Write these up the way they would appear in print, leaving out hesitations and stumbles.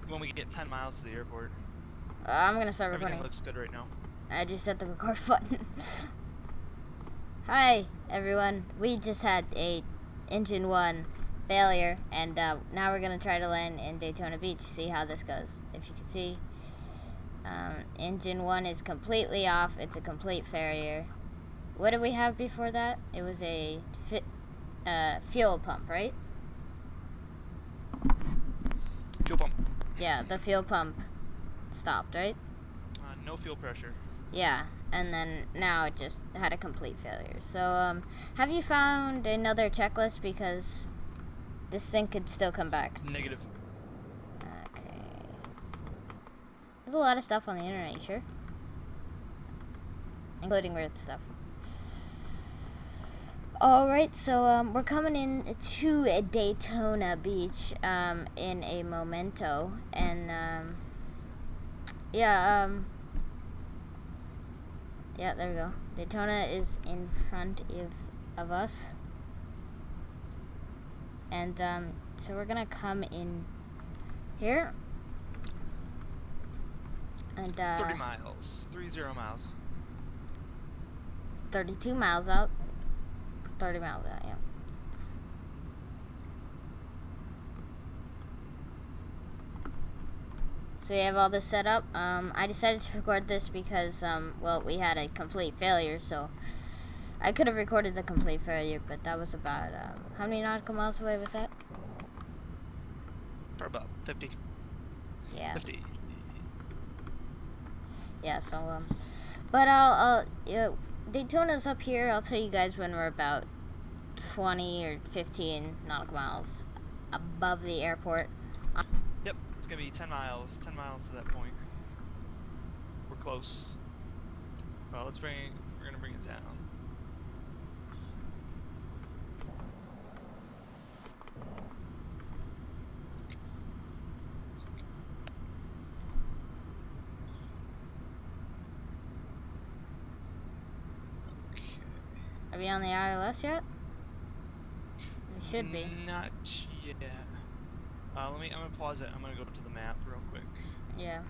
when we get 10 miles to the airport. I'm gonna start recording. Everything looks good right now. I just hit the record button. Hi everyone, we just had a engine 1 failure, and now we're gonna try to land in Daytona Beach. See how this goes. If you can see, engine 1 is completely off. It's a complete failure. What did we have before that? It was a fuel pump, right? Fuel pump. Yeah, the fuel pump stopped, right? No fuel pressure. Yeah, and then now it just had a complete failure. So, have you found another checklist? Because this thing could still come back. Negative. Okay. There's a lot of stuff on the internet, you sure? Including weird stuff. Alright, so, we're coming in to Daytona Beach, in a memento, and, yeah, yeah, there we go. Daytona is in front of us. And, so we're gonna come in here. And, 30 miles. 30 miles. 32 miles out. 30 miles out, yeah. So we have all this set up. I decided to record this because, well, we had a complete failure, so I could have recorded the complete failure, but that was about, how many nautical miles away was that? For about 50. Yeah. 50. Yeah, so, but Daytona's up here. I'll tell you guys when we're about 20 or 15 nautical miles above the airport. Yep, it's gonna be 10 miles. 10 miles to that point. We're close. Well, we're gonna bring it down. Are we on the ILS yet? We should be. Not yet. I'm gonna pause it. I'm gonna go to the map real quick. Yeah.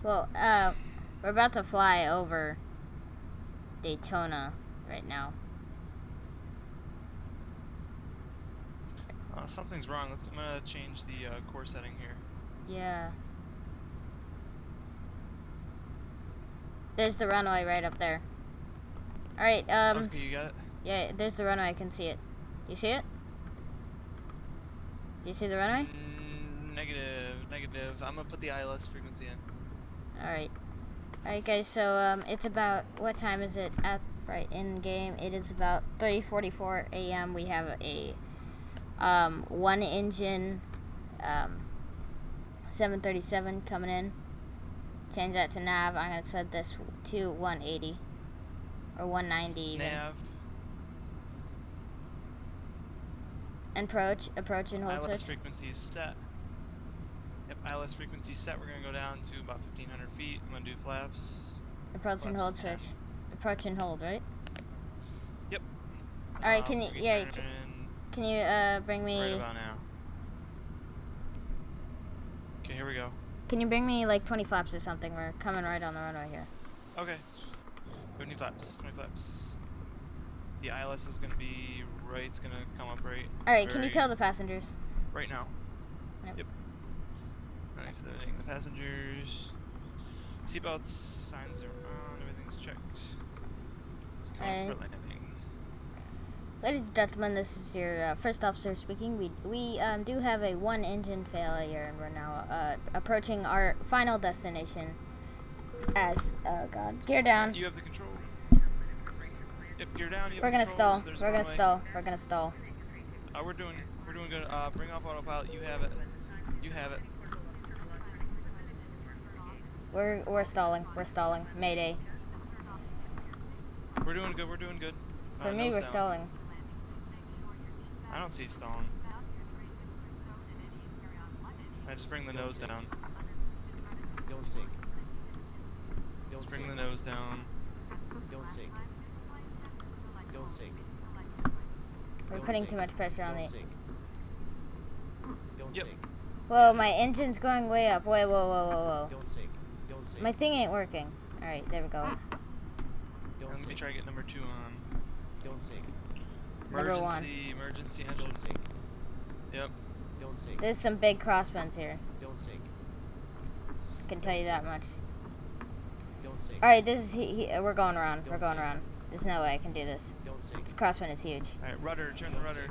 Well, we're about to fly over Daytona right now. Something's wrong. I'm gonna change the core setting here. Yeah. There's the runway right up there. Alright, Okay, you got it? yeah, there's the runway. I can see it. You see it? Do you see the runway? Negative. I'm gonna put the ILS frequency in. Alright. Alright, guys, so, it's about, what time is it at, right, in game? It is about 3:44 a.m. We have a, one engine, 737 coming in. Change that to nav. I'm gonna set this to 180. Or 190 even. Nav. And approach and hold ILS switch. frequency is set. Yep, ILS frequency set. We're gonna go down to about 1,500 feet. I'm gonna do flaps. Approach and hold switch. Approach and hold, right? Yep. Alright, can you, yeah, can you, bring me... Right about now. Okay, here we go. Can you bring me, like, 20 flaps or something? We're coming right on the runway here. Okay. 20 flaps. 20 flaps. The ILS is gonna be right. It's gonna come up right. Alright, can you tell the passengers? Right now. Yep. Alright, loading the passengers. Seatbelts, signs are on, everything's checked. Coming for landing. Ladies and gentlemen, this is your first officer speaking. We do have a one engine failure, and we're now approaching our final destination. As God, gear down. You have the control. Yep, gear down. We're gonna stall. We're gonna stall. We're gonna stall. We're doing good. Bring off autopilot. You have it. You have it. We're stalling. We're stalling. Mayday. We're doing good. We're doing good. For me, we're stalling. I don't see stalling. I just bring the nose down. Don't sink. Just bring the nose down. Don't sink. Don't sink. We're putting too much pressure on the... Don't Yep. sink. Whoa, my engine's going way up. Wait, whoa. Don't sink. Don't sink. My thing ain't working. Alright, there we go. Don't Let me sink. try to get number 2 on. Don't sink. Number 1. Emergency engine. Don't sink. Yep. Don't sink. There's some big crossbones here. Don't sink. I can tell you that much. Don't sink. Alright, this is we're going around. We're Don't going sink. around. There's no way I can do this. Don't sink. This crosswind is huge. Alright, rudder, turn the rudder.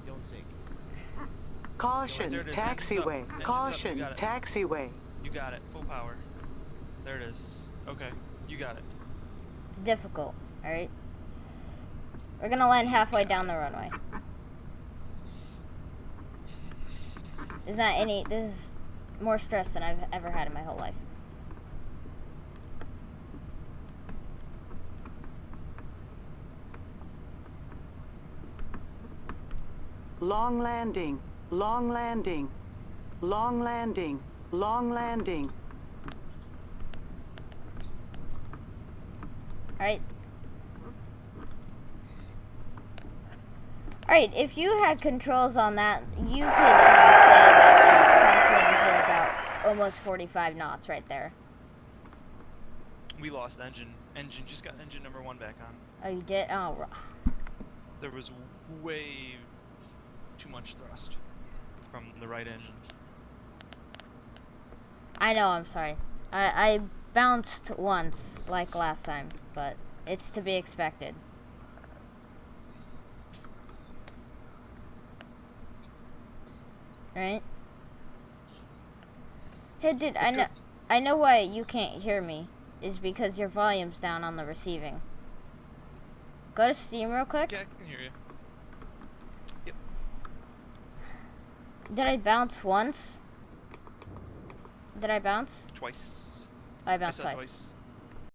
Don't sink. Caution, There it is, taxiway. engine's up, Caution, you got it. taxiway. You got it, full power. There it is. Okay, you got it. It's difficult, alright? We're gonna land halfway down the runway. This is more stress than I've ever had in my whole life. Long landing, long landing, long landing, long landing. Alright. Alright, if you had controls on that, you could say that the crosswinds were about almost 45 knots right there. We lost engine. Just got engine number 1 back on. Oh, you did? Oh, There was way too much thrust from the right engine. I know, I'm sorry. I bounced once, like last time, but it's to be expected. Right? Hey, dude, I know why you can't hear me. Is because your volume's down on the receiving. Go to Steam real quick. Yeah, I can hear you. Yep. Did I bounce once? Did I bounce? Twice. I bounced said twice.